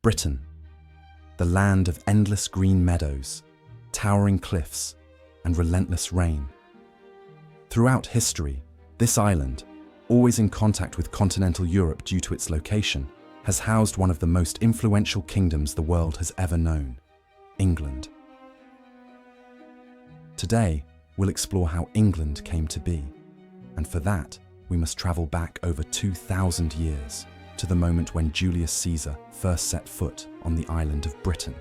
Britain, the land of endless green meadows, towering cliffs, and relentless rain. Throughout history, this island, always in contact with continental Europe due to its location, has housed one of the most influential kingdoms the world has ever known, England. Today, we'll explore how England came to be, and for that, we must travel back over 2,000 years to the moment when Julius Caesar first set foot on the island of Britain.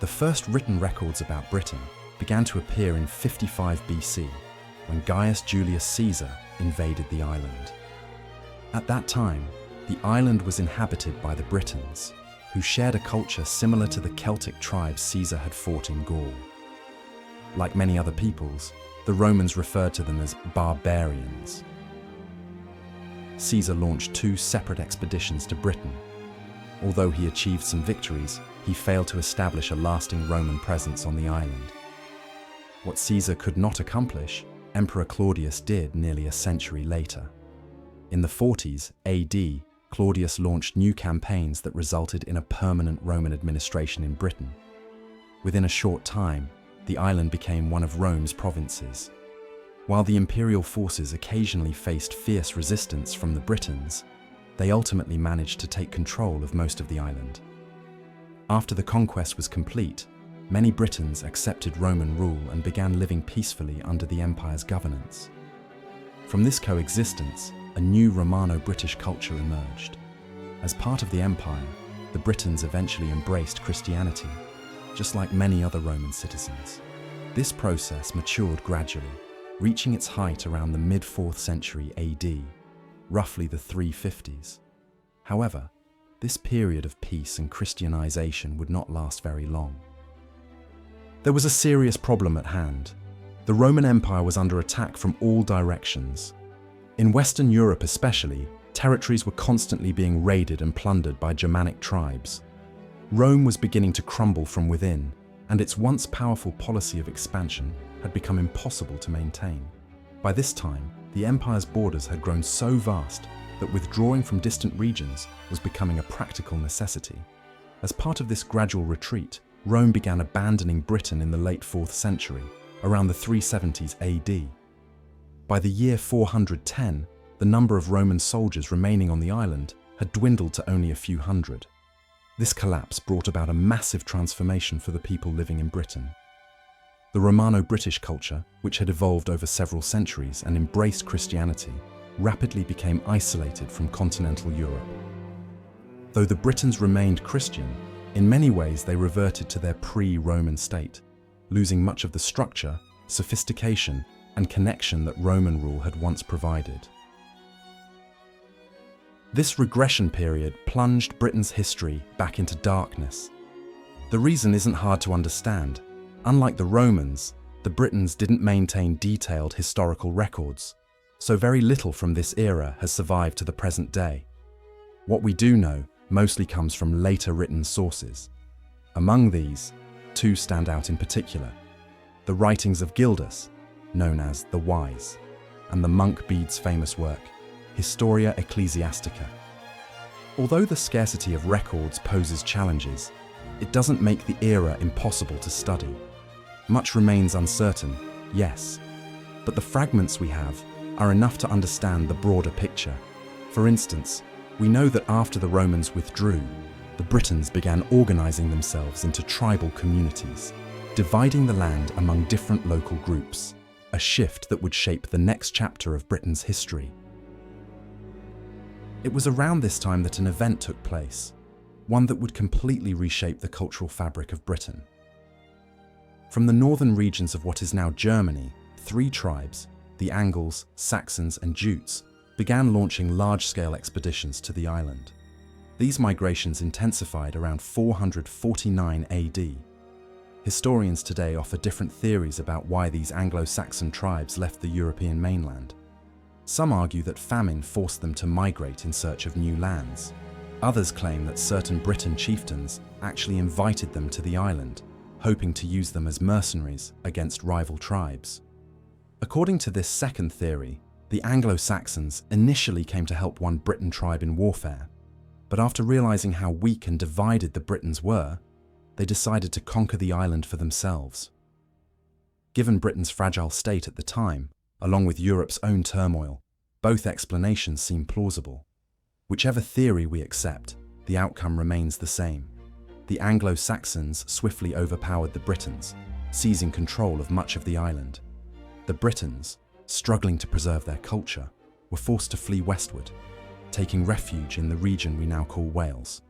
The first written records about Britain began to appear in 55 BC, when Gaius Julius Caesar invaded the island. At that time, the island was inhabited by the Britons, who shared a culture similar to the Celtic tribes Caesar had fought in Gaul. Like many other peoples, the Romans referred to them as barbarians. Caesar launched 2 separate expeditions to Britain. Although he achieved some victories, he failed to establish a lasting Roman presence on the island. What Caesar could not accomplish, Emperor Claudius did nearly a century later. In the 40s AD, Claudius launched new campaigns that resulted in a permanent Roman administration in Britain. Within a short time, the island became one of Rome's provinces. While the imperial forces occasionally faced fierce resistance from the Britons, they ultimately managed to take control of most of the island. After the conquest was complete, many Britons accepted Roman rule and began living peacefully under the empire's governance. From this coexistence, a new Romano-British culture emerged. As part of the empire, the Britons eventually embraced Christianity, just like many other Roman citizens. This process matured gradually, reaching its height around the mid-4th century AD, roughly the 350s. However, this period of peace and Christianization would not last very long. There was a serious problem at hand. The Roman Empire was under attack from all directions. In Western Europe especially, territories were constantly being raided and plundered by Germanic tribes. Rome was beginning to crumble from within, and its once powerful policy of expansion had become impossible to maintain. By this time, the empire's borders had grown so vast that withdrawing from distant regions was becoming a practical necessity. As part of this gradual retreat, Rome began abandoning Britain in the late 4th century, around the 370s AD. By the year 410, the number of Roman soldiers remaining on the island had dwindled to only a few hundred. This collapse brought about a massive transformation for the people living in Britain. The Romano-British culture, which had evolved over several centuries and embraced Christianity, rapidly became isolated from continental Europe. Though the Britons remained Christian, in many ways they reverted to their pre-Roman state, losing much of the structure, sophistication, and connection that Roman rule had once provided. This regression period plunged Britain's history back into darkness. The reason isn't hard to understand. Unlike the Romans, the Britons didn't maintain detailed historical records, so very little from this era has survived to the present day. What we do know mostly comes from later written sources. Among these, 2 stand out in particular: the writings of Gildas, known as the Wise, and the monk Bede's famous work, Historia Ecclesiastica. Although the scarcity of records poses challenges, it doesn't make the era impossible to study. Much remains uncertain, yes, but the fragments we have are enough to understand the broader picture. For instance, we know that after the Romans withdrew, the Britons began organizing themselves into tribal communities, dividing the land among different local groups, a shift that would shape the next chapter of Britain's history. It was around this time that an event took place, one that would completely reshape the cultural fabric of Britain. From the northern regions of what is now Germany, 3 tribes, the Angles, Saxons, and Jutes, began launching large-scale expeditions to the island. These migrations intensified around 449 AD. Historians today offer different theories about why these Anglo-Saxon tribes left the European mainland. Some argue that famine forced them to migrate in search of new lands. Others claim that certain Briton chieftains actually invited them to the island, hoping to use them as mercenaries against rival tribes. According to this second theory, the Anglo-Saxons initially came to help one Briton tribe in warfare, But after realizing how weak and divided the Britons were, they decided to conquer the island for themselves. Given Britain's fragile state at the time, along with Europe's own turmoil, both explanations seem plausible. Whichever theory we accept, the outcome remains the same. The Anglo-Saxons swiftly overpowered the Britons, seizing control of much of the island. The Britons, struggling to preserve their culture, were forced to flee westward, taking refuge in the region we now call Wales.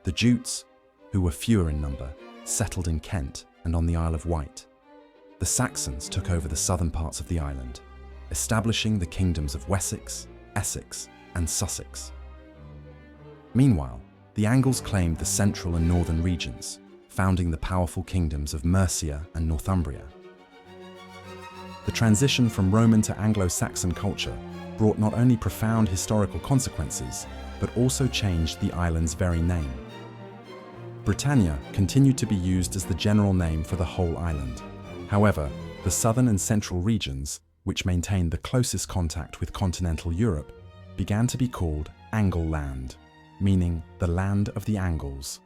The Jutes, who were fewer in number, settled in Kent and on the Isle of Wight. The Saxons took over the southern parts of the island, establishing the kingdoms of Wessex, Essex, and Sussex. Meanwhile, the Angles claimed the central and northern regions, founding the powerful kingdoms of Mercia and Northumbria. The transition from Roman to Anglo-Saxon culture brought not only profound historical consequences, but also changed the island's very name. Britannia continued to be used as the general name for the whole island. However, the southern and central regions, which maintained the closest contact with continental Europe, began to be called Angleland, meaning the land of the Angles.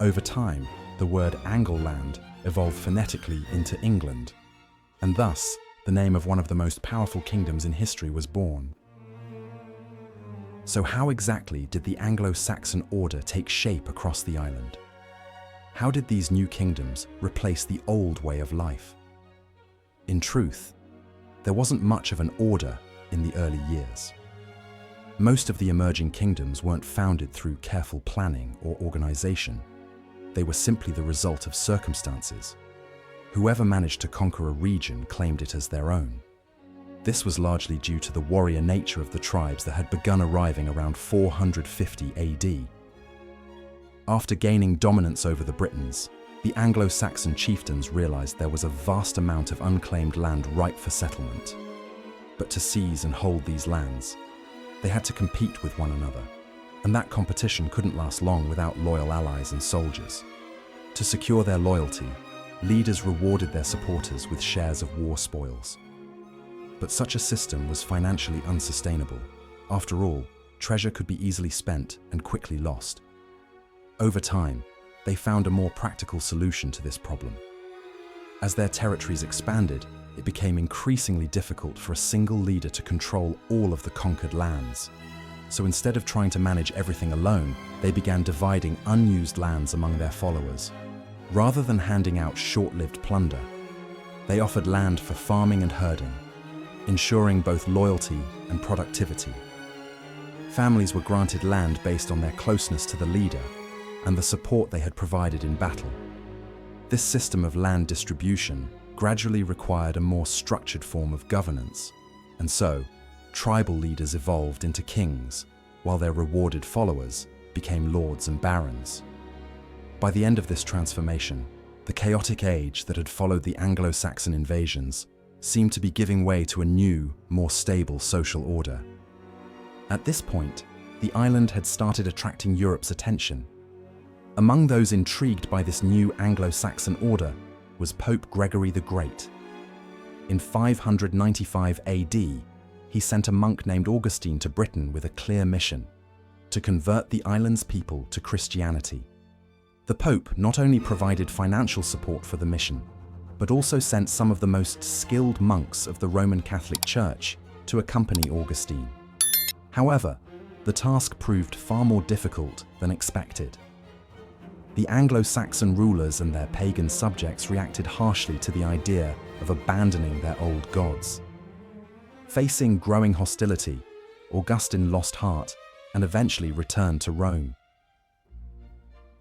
Over time, the word Angleland evolved phonetically into England, and thus the name of one of the most powerful kingdoms in history was born. So how exactly did the Anglo-Saxon order take shape across the island? How did these new kingdoms replace the old way of life? In truth, there wasn't much of an order in the early years. Most of the emerging kingdoms weren't founded through careful planning or organization. They were simply the result of circumstances. Whoever managed to conquer a region claimed it as their own. This was largely due to the warrior nature of the tribes that had begun arriving around 450 AD. After gaining dominance over the Britons, the Anglo-Saxon chieftains realized there was a vast amount of unclaimed land ripe for settlement. But to seize and hold these lands, they had to compete with one another, and that competition couldn't last long without loyal allies and soldiers. To secure their loyalty, leaders rewarded their supporters with shares of war spoils. But such a system was financially unsustainable. After all, treasure could be easily spent and quickly lost. Over time, they found a more practical solution to this problem. As their territories expanded, it became increasingly difficult for a single leader to control all of the conquered lands. So instead of trying to manage everything alone, they began dividing unused lands among their followers. Rather than handing out short-lived plunder, they offered land for farming and herding, ensuring both loyalty and productivity. Families were granted land based on their closeness to the leader and the support they had provided in battle. This system of land distribution gradually required a more structured form of governance, and so tribal leaders evolved into kings, while their rewarded followers became lords and barons. By the end of this transformation, the chaotic age that had followed the Anglo-Saxon invasions seemed to be giving way to a new, more stable social order. At this point, the island had started attracting Europe's attention. Among those intrigued by this new Anglo-Saxon order was Pope Gregory the Great. In 595 AD, he sent a monk named Augustine to Britain with a clear mission: to convert the island's people to Christianity. The Pope not only provided financial support for the mission, but also sent some of the most skilled monks of the Roman Catholic Church to accompany Augustine. However, the task proved far more difficult than expected. The Anglo-Saxon rulers and their pagan subjects reacted harshly to the idea of abandoning their old gods. Facing growing hostility, Augustine lost heart and eventually returned to Rome.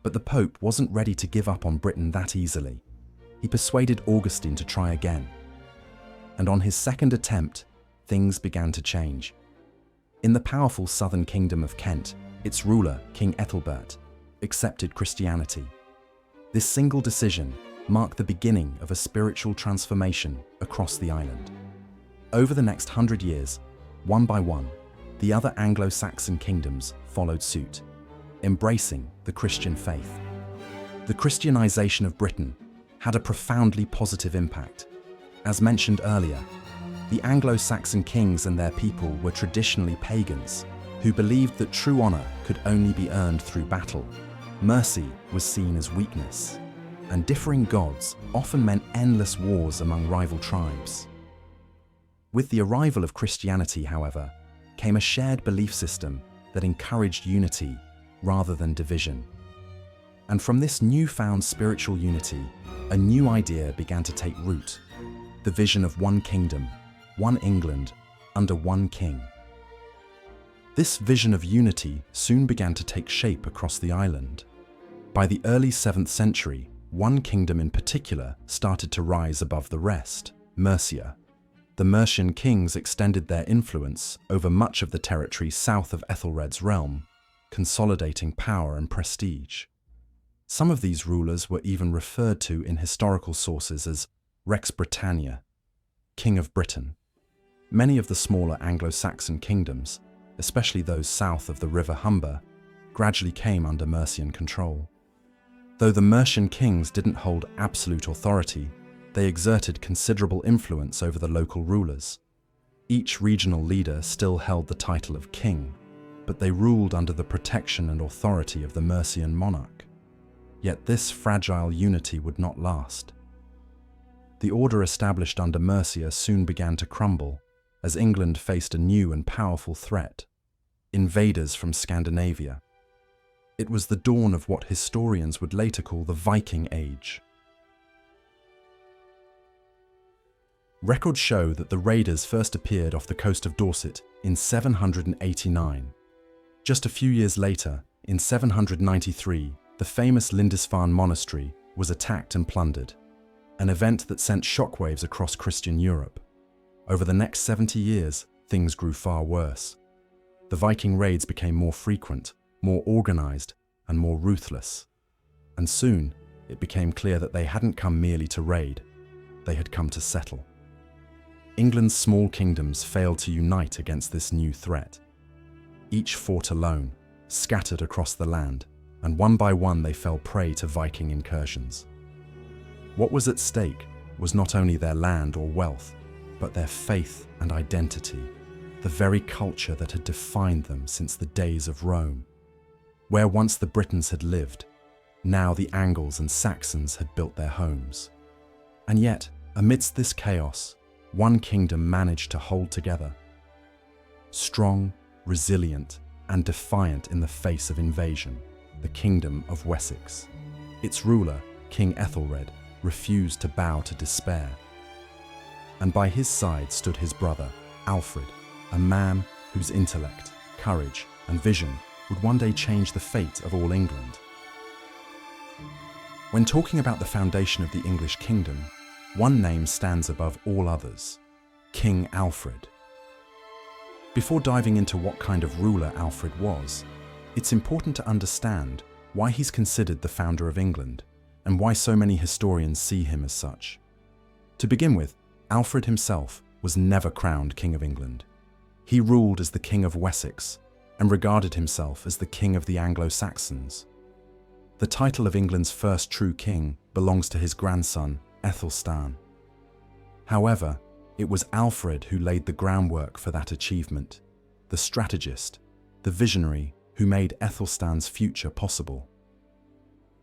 But the Pope wasn't ready to give up on Britain that easily. He persuaded Augustine to try again. And on his second attempt, things began to change. In the powerful southern kingdom of Kent, its ruler, King Ethelbert, accepted Christianity. This single decision marked the beginning of a spiritual transformation across the island. Over the next 100 years, one by one, the other Anglo-Saxon kingdoms followed suit, embracing the Christian faith. The Christianization of Britain had a profoundly positive impact. As mentioned earlier, the Anglo-Saxon kings and their people were traditionally pagans, who believed that true honor could only be earned through battle. Mercy was seen as weakness, and differing gods often meant endless wars among rival tribes. With the arrival of Christianity, however, came a shared belief system that encouraged unity rather than division. And from this newfound spiritual unity, a new idea began to take root: the vision of one kingdom, one England, under one king. This vision of unity soon began to take shape across the island. By the early 7th century, one kingdom in particular started to rise above the rest: Mercia. The Mercian kings extended their influence over much of the territory south of Ethelred's realm, consolidating power and prestige. Some of these rulers were even referred to in historical sources as Rex Britannia, King of Britain. Many of the smaller Anglo-Saxon kingdoms, especially those south of the River Humber, gradually came under Mercian control. Though the Mercian kings didn't hold absolute authority, they exerted considerable influence over the local rulers. Each regional leader still held the title of king, but they ruled under the protection and authority of the Mercian monarch. Yet this fragile unity would not last. The order established under Mercia soon began to crumble as England faced a new and powerful threat: invaders from Scandinavia. It was the dawn of what historians would later call the Viking Age. Records show that the raiders first appeared off the coast of Dorset in 789. Just a few years later, in 793, the famous Lindisfarne monastery was attacked and plundered, an event that sent shockwaves across Christian Europe. Over the next 70 years, things grew far worse. The Viking raids became more frequent, more organized, and more ruthless. And soon, it became clear that they hadn't come merely to raid, they had come to settle. England's small kingdoms failed to unite against this new threat. Each fought alone, scattered across the land, and one by one they fell prey to Viking incursions. What was at stake was not only their land or wealth, but their faith and identity, the very culture that had defined them since the days of Rome. Where once the Britons had lived, now the Angles and Saxons had built their homes. And yet, amidst this chaos, one kingdom managed to hold together. Strong, resilient, and defiant in the face of invasion, the Kingdom of Wessex. Its ruler, King Ethelred, refused to bow to despair. And by his side stood his brother, Alfred, a man whose intellect, courage, and vision would one day change the fate of all England. When talking about the foundation of the English kingdom, one name stands above all others: King Alfred. Before diving into what kind of ruler Alfred was, it's important to understand why he's considered the founder of England and why so many historians see him as such. To begin with, Alfred himself was never crowned King of England. He ruled as the King of Wessex and regarded himself as the King of the Anglo-Saxons. The title of England's first true king belongs to his grandson, Ethelstan. However, it was Alfred who laid the groundwork for that achievement, the strategist, the visionary who made Ethelstan's future possible.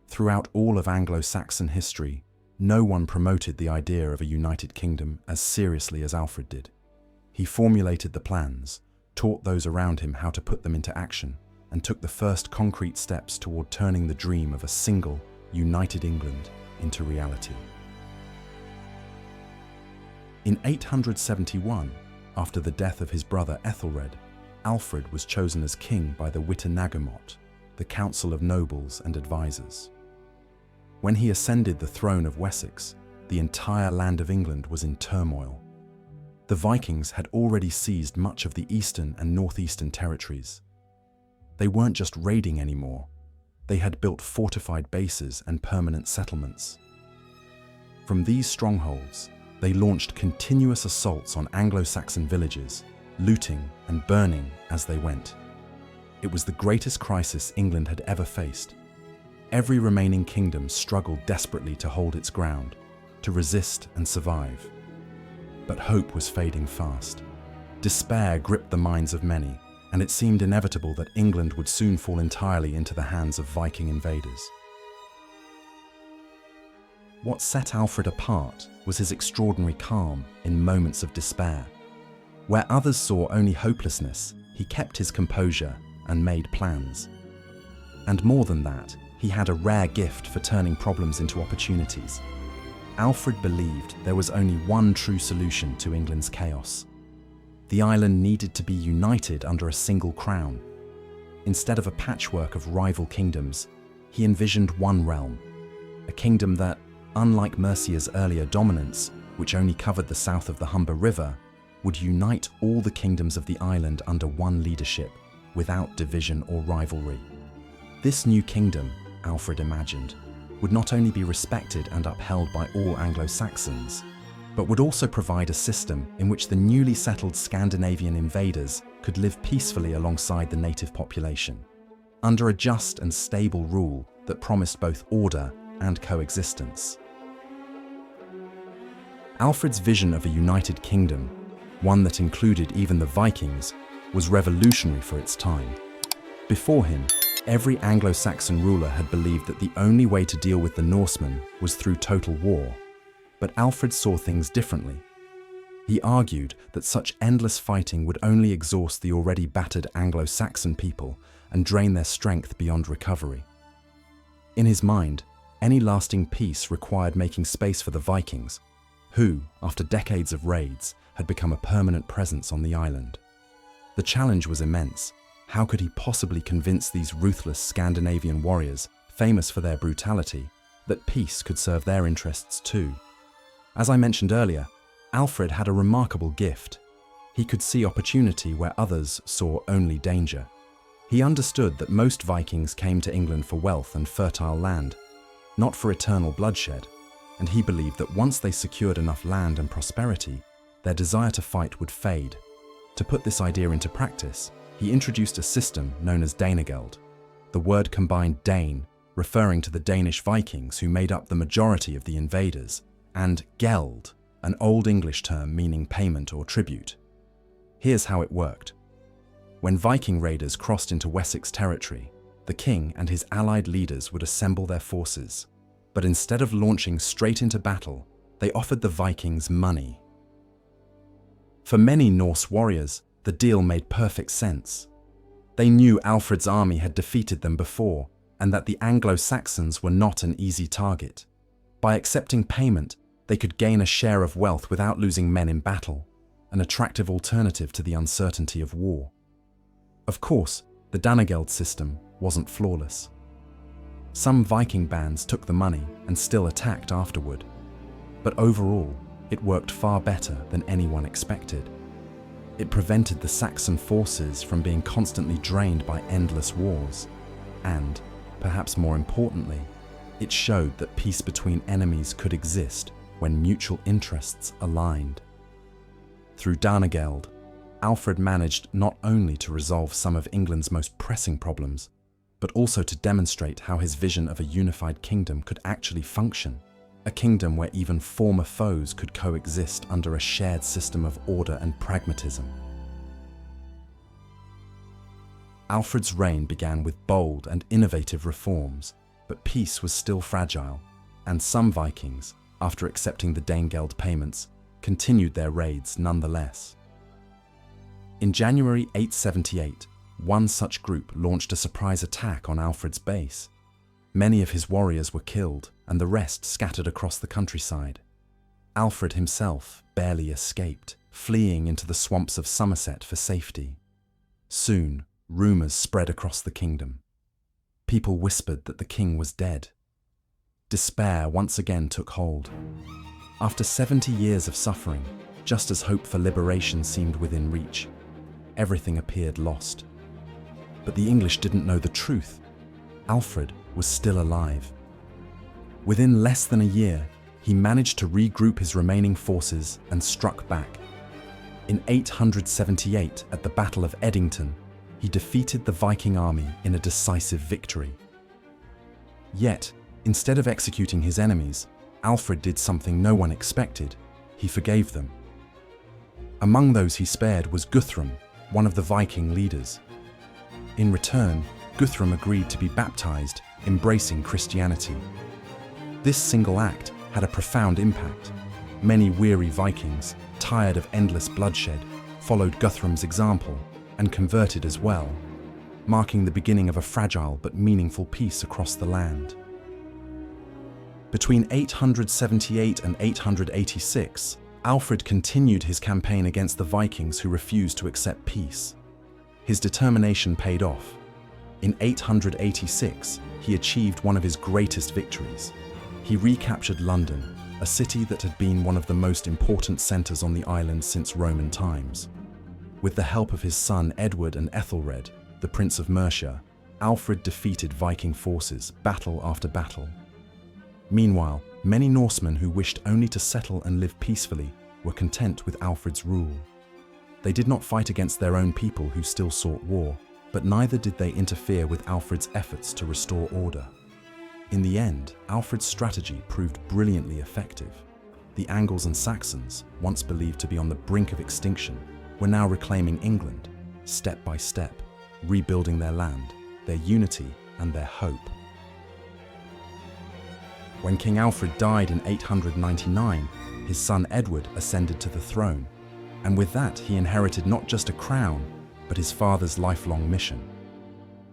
Throughout all of Anglo-Saxon history, no one promoted the idea of a united kingdom as seriously as Alfred did. He formulated the plans, taught those around him how to put them into action, and took the first concrete steps toward turning the dream of a single, united England into reality. In 871, after the death of his brother Ethelred, Alfred was chosen as king by the Witenagemot, the council of nobles and advisors. When he ascended the throne of Wessex, the entire land of England was in turmoil. The Vikings had already seized much of the eastern and northeastern territories. They weren't just raiding anymore, they had built fortified bases and permanent settlements. From these strongholds, they launched continuous assaults on Anglo-Saxon villages, looting and burning as they went. It was the greatest crisis England had ever faced. Every remaining kingdom struggled desperately to hold its ground, to resist and survive. But hope was fading fast. Despair gripped the minds of many, and it seemed inevitable that England would soon fall entirely into the hands of Viking invaders. What set Alfred apart was his extraordinary calm in moments of despair. Where others saw only hopelessness, he kept his composure and made plans. And more than that, he had a rare gift for turning problems into opportunities. Alfred believed there was only one true solution to England's chaos. The island needed to be united under a single crown. Instead of a patchwork of rival kingdoms, he envisioned one realm, a kingdom that, unlike Mercia's earlier dominance, which only covered the south of the Humber River, would unite all the kingdoms of the island under one leadership, without division or rivalry. This new kingdom, Alfred imagined, would not only be respected and upheld by all Anglo-Saxons, but would also provide a system in which the newly settled Scandinavian invaders could live peacefully alongside the native population, under a just and stable rule that promised both order and coexistence. Alfred's vision of a united kingdom, one that included even the Vikings, was revolutionary for its time. Before him, every Anglo-Saxon ruler had believed that the only way to deal with the Norsemen was through total war. But Alfred saw things differently. He argued that such endless fighting would only exhaust the already battered Anglo-Saxon people and drain their strength beyond recovery. In his mind, any lasting peace required making space for the Vikings, who, after decades of raids, had become a permanent presence on the island. The challenge was immense. How could he possibly convince these ruthless Scandinavian warriors, famous for their brutality, that peace could serve their interests too? As I mentioned earlier, Alfred had a remarkable gift. He could see opportunity where others saw only danger. He understood that most Vikings came to England for wealth and fertile land, not for eternal bloodshed, and he believed that once they secured enough land and prosperity, their desire to fight would fade. To put this idea into practice, he introduced a system known as Danegeld. The word combined Dane, referring to the Danish Vikings who made up the majority of the invaders, and geld, an Old English term meaning payment or tribute. Here's how it worked. When Viking raiders crossed into Wessex territory, the king and his allied leaders would assemble their forces. But instead of launching straight into battle, they offered the Vikings money. For many Norse warriors, the deal made perfect sense. They knew Alfred's army had defeated them before, and that the Anglo-Saxons were not an easy target. By accepting payment, they could gain a share of wealth without losing men in battle, an attractive alternative to the uncertainty of war. Of course, the Danegeld system wasn't flawless. Some Viking bands took the money and still attacked afterward. But overall, it worked far better than anyone expected. It prevented the Saxon forces from being constantly drained by endless wars. And, perhaps more importantly, it showed that peace between enemies could exist when mutual interests aligned. Through Danegeld, Alfred managed not only to resolve some of England's most pressing problems, but also to demonstrate how his vision of a unified kingdom could actually function, a kingdom where even former foes could coexist under a shared system of order and pragmatism. Alfred's reign began with bold and innovative reforms, but peace was still fragile, and some Vikings, after accepting the Danegeld payments, continued their raids nonetheless. In January 878, one such group launched a surprise attack on Alfred's base. Many of his warriors were killed, and the rest scattered across the countryside. Alfred himself barely escaped, fleeing into the swamps of Somerset for safety. Soon, rumors spread across the kingdom. People whispered that the king was dead. Despair once again took hold. After 70 years of suffering, just as hope for liberation seemed within reach, everything appeared lost. But the English didn't know the truth. Alfred was still alive. Within less than a year, he managed to regroup his remaining forces and struck back. In 878, at the Battle of Edington, he defeated the Viking army in a decisive victory. Yet, instead of executing his enemies, Alfred did something no one expected. He forgave them. Among those he spared was Guthrum, one of the Viking leaders. In return, Guthrum agreed to be baptized, embracing Christianity. This single act had a profound impact. Many weary Vikings, tired of endless bloodshed, followed Guthrum's example and converted as well, marking the beginning of a fragile but meaningful peace across the land. Between 878 and 886, Alfred continued his campaign against the Vikings who refused to accept peace. His determination paid off. In 886, he achieved one of his greatest victories. He recaptured London, a city that had been one of the most important centers on the island since Roman times. With the help of his son Edward and Ethelred, the Prince of Mercia, Alfred defeated Viking forces, battle after battle. Meanwhile, many Norsemen who wished only to settle and live peacefully were content with Alfred's rule. They did not fight against their own people who still sought war, but neither did they interfere with Alfred's efforts to restore order. In the end, Alfred's strategy proved brilliantly effective. The Angles and Saxons, once believed to be on the brink of extinction, were now reclaiming England, step by step, rebuilding their land, their unity, and their hope. When King Alfred died in 899, his son Edward ascended to the throne, and with that he inherited not just a crown, but his father's lifelong mission.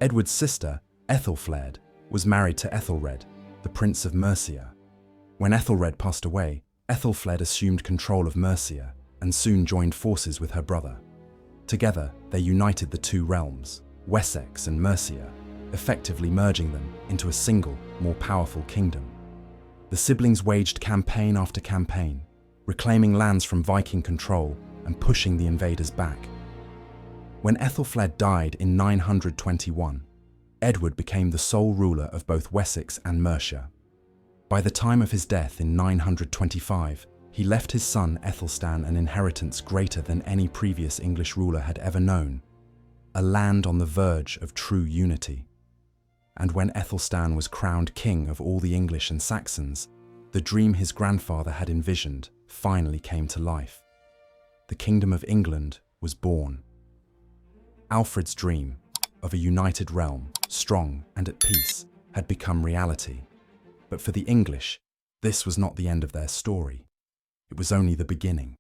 Edward's sister, Ethelflaed, was married to Ethelred, the Prince of Mercia. When Ethelred passed away, Ethelflaed assumed control of Mercia and soon joined forces with her brother. Together, they united the two realms, Wessex and Mercia, effectively merging them into a single, more powerful kingdom. The siblings waged campaign after campaign, reclaiming lands from Viking control and pushing the invaders back. When Ethelflaed died in 921, Edward became the sole ruler of both Wessex and Mercia. By the time of his death in 925, he left his son Aethelstan an inheritance greater than any previous English ruler had ever known, a land on the verge of true unity. And when Aethelstan was crowned king of all the English and Saxons, the dream his grandfather had envisioned finally came to life. The Kingdom of England was born. Alfred's dream of a united realm, strong and at peace, had become reality. But for the English, this was not the end of their story. It was only the beginning.